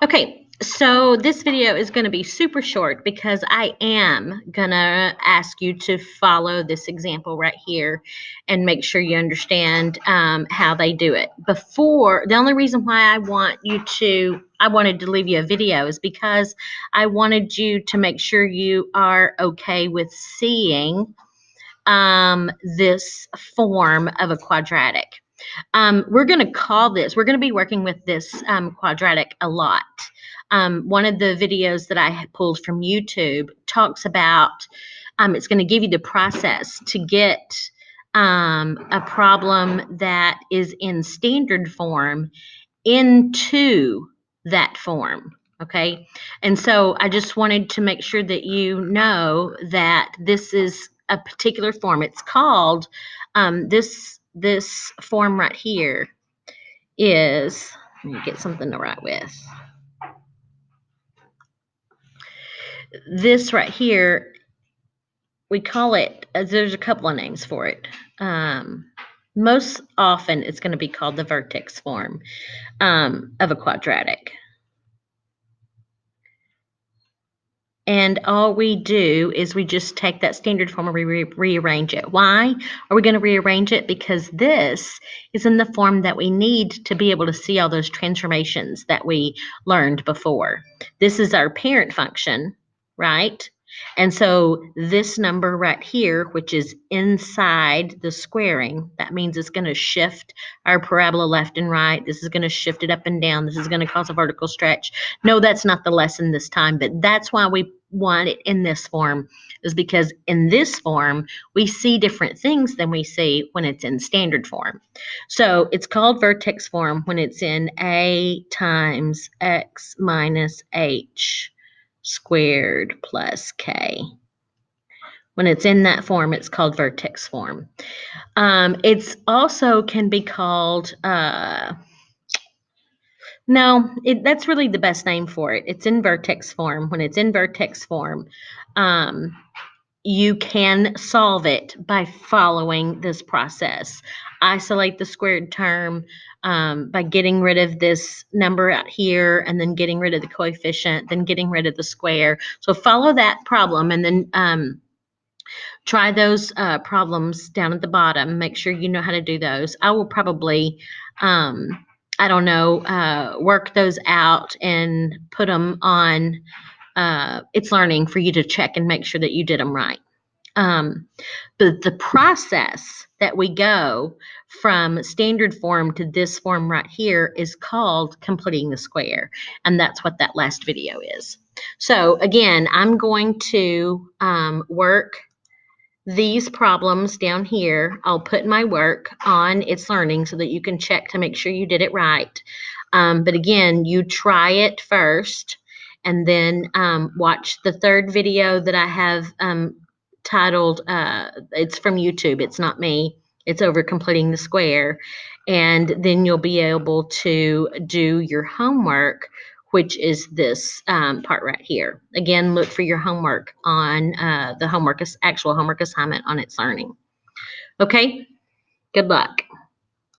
Okay, so this video is going to be super short because I am going to ask you to follow this example right here and make sure you understand how they do it. The only reason why I wanted to leave you a video is because I wanted you to make sure you are okay with seeing this form of a quadratic. We're going to be working with this quadratic a lot. One of the videos that I had pulled from YouTube talks about, it's going to give you the process to get a problem that is in standard form into that form. Okay. And so I just wanted to make sure that you know that this is a particular form. It's called this form right here is, let me get something to write with. This right here, we call it, there's a couple of names for it. Most often it's going to be called the vertex form of a quadratic. And all we do is we just take that standard form and rearrange it. Why are we going to rearrange it? Because this is in the form that we need to be able to see all those transformations that we learned before. This is our parent function, right? And so this number right here, which is inside the squaring, that means it's going to shift our parabola left and right. This is going to shift it up and down. This is going to cause a vertical stretch. No, that's not the lesson this time, but that's why we want it in this form, is because in this form, we see different things than we see when it's in standard form. So it's called vertex form when it's in a times x minus h squared plus k. When it's in that form, it's called vertex form. It's also can be called, that's really the best name for it. It's in vertex form. When it's in vertex form, you can solve it by following this process. Isolate the squared term by getting rid of this number out here and then getting rid of the coefficient, then getting rid of the square. So follow that problem and then try those problems down at the bottom. Make sure you know how to do those. I will probably, work those out and put them on It's Learning for you to check and make sure that you did them right. But the process that we go from standard form to this form right here is called completing the square. And that's what that last video is. So again, I'm going to work these problems down here. I'll put my work on It's Learning so that you can check to make sure you did it right. But again, you try it first and then watch the third video that I have titled, it's from YouTube, it's not me, it's over completing the square, and then you'll be able to do your homework, which is this part right here. Again, look for your homework on the actual homework assignment on It's Learning. Okay, good luck.